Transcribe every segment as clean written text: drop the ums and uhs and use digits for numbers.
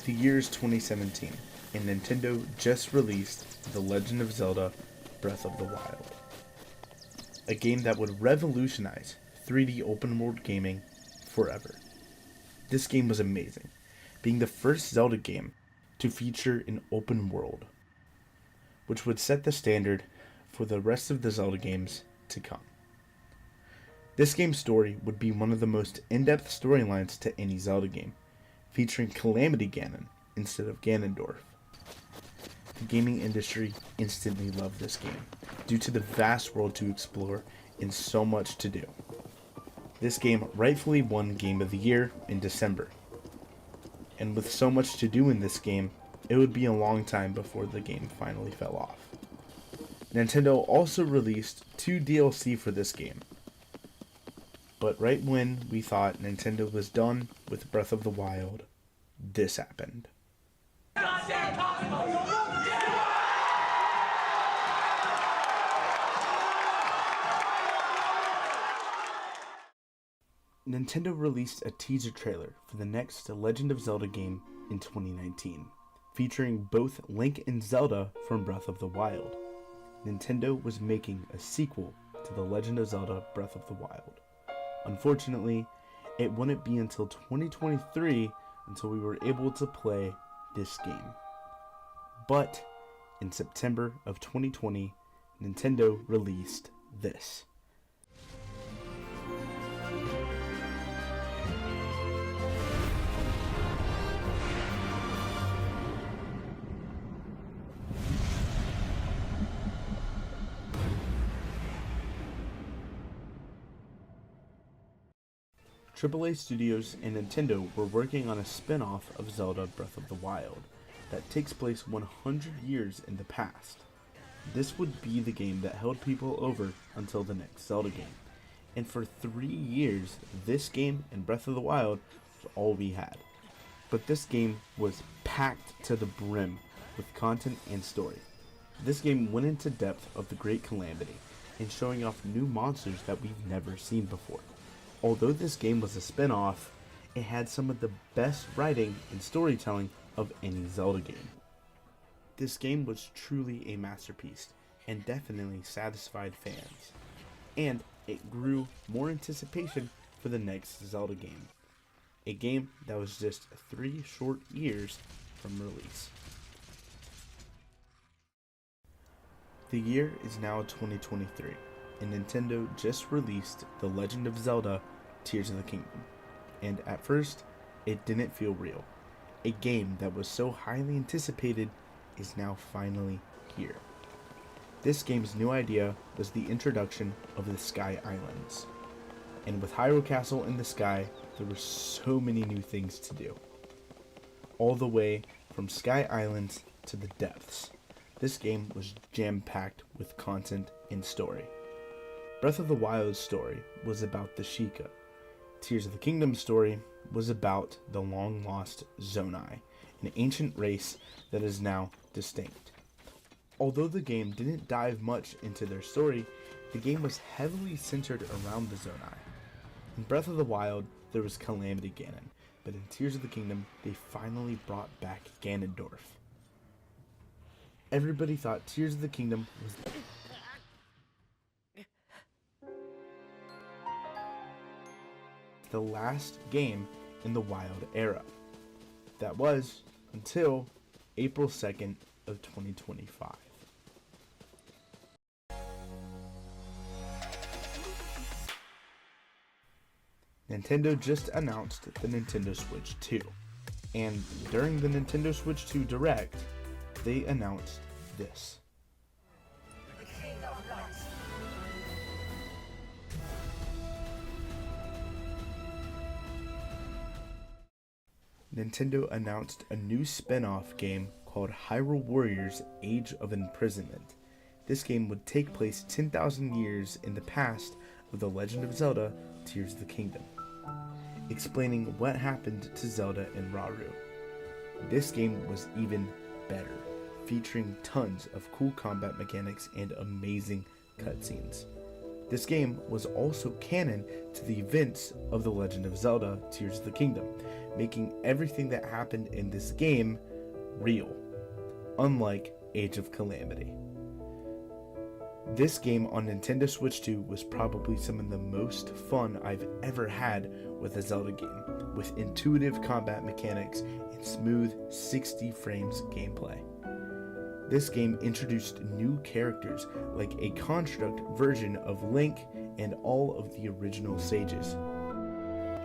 The year is 2017, and Nintendo just released The Legend of Zelda Breath of the Wild, a game that would revolutionize 3D open world gaming forever. This game was amazing, being the first Zelda game to feature an open world, which would set the standard for the rest of the Zelda games to come. This game's story would be one of the most in-depth storylines to any Zelda game, featuring Calamity Ganon instead of Ganondorf. The gaming industry instantly loved this game, due to the vast world to explore and so much to do. This game rightfully won Game of the Year in December. And with so much to do in this game, it would be a long time before the game finally fell off. Nintendo also released 2 DLC for this game. But right when we thought Nintendo was done with Breath of the Wild, this happened. Nintendo released a teaser trailer for the next Legend of Zelda game in 2019, featuring both Link and Zelda from Breath of the Wild. Nintendo was making a sequel to The Legend of Zelda Breath of the Wild. Unfortunately, it wouldn't be until 2023 until we were able to play this game. But in September of 2020, Nintendo released this. AAA Studios and Nintendo were working on a spin-off of Zelda Breath of the Wild that takes place 100 years in the past. This would be the game that held people over until the next Zelda game. And for 3 years, this game and Breath of the Wild was all we had. But this game was packed to the brim with content and story. This game went into depth of the Great Calamity and showing off new monsters that we've never seen before. Although this game was a spin-off, it had some of the best writing and storytelling of any Zelda game. This game was truly a masterpiece and definitely satisfied fans, and it grew more anticipation for the next Zelda game, a game that was just 3 short years from release. The year is now 2023, and Nintendo just released The Legend of Zelda Tears of the Kingdom, and at first, it didn't feel real. A game that was so highly anticipated is now finally here. This game's new idea was the introduction of the Sky Islands, and with Hyrule Castle in the sky, there were so many new things to do. All the way from Sky Islands to the depths. This game was jam-packed with content and story. Breath of the Wild's story was about the Sheikah. Tears of the Kingdom's story was about the long-lost Zonai, an ancient race that is now distinct. Although the game didn't dive much into their story, the game was heavily centered around the Zonai. In Breath of the Wild, there was Calamity Ganon, but in Tears of the Kingdom, they finally brought back Ganondorf. Everybody thought Tears of the Kingdom was the last game in the Wild era. That was until April 2nd of 2025. Nintendo just announced the Nintendo Switch 2, and during the Nintendo Switch 2 Direct, they announced this. Nintendo announced a new spin-off game called Hyrule Warriors Age of Imprisonment. This game would take place 10,000 years in the past of The Legend of Zelda Tears of the Kingdom, explaining what happened to Zelda and Rauru. This game was even better, featuring tons of cool combat mechanics and amazing cutscenes. This game was also canon to the events of The Legend of Zelda Tears of the Kingdom, making everything that happened in this game real, unlike Age of Calamity. This game on Nintendo Switch 2 was probably some of the most fun I've ever had with a Zelda game, with intuitive combat mechanics and smooth 60 frames gameplay. This game introduced new characters like a construct version of Link and all of the original sages.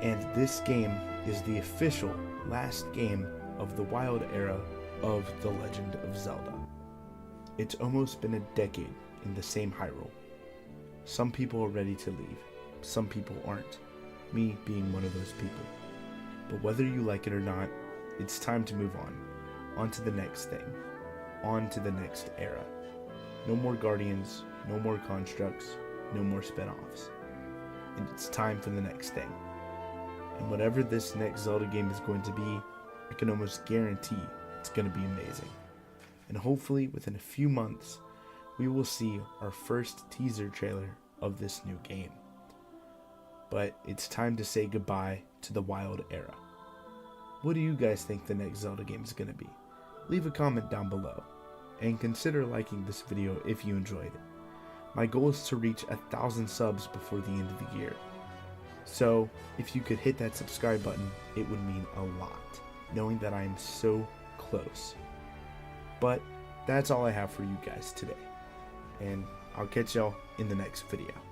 And this game is the official last game of the Wild Era of The Legend of Zelda. It's almost been a decade in the same Hyrule. Some people are ready to leave, some people aren't, me being one of those people. But whether you like it or not, it's time to move on to the next thing, on to the next era. No more Guardians, no more constructs, no more spin-offs. And it's time for the next thing. And whatever this next Zelda game is going to be, I can almost guarantee it's going to be amazing. And hopefully within a few months, we will see our first teaser trailer of this new game. But it's time to say goodbye to the Wild Era. What do you guys think the next Zelda game is going to be? Leave a comment down below, and consider liking this video if you enjoyed it. My goal is to reach 1,000 subs before the end of the year. So, if you could hit that subscribe button, it would mean a lot, knowing that I am so close. But that's all I have for you guys today, and I'll catch y'all in the next video.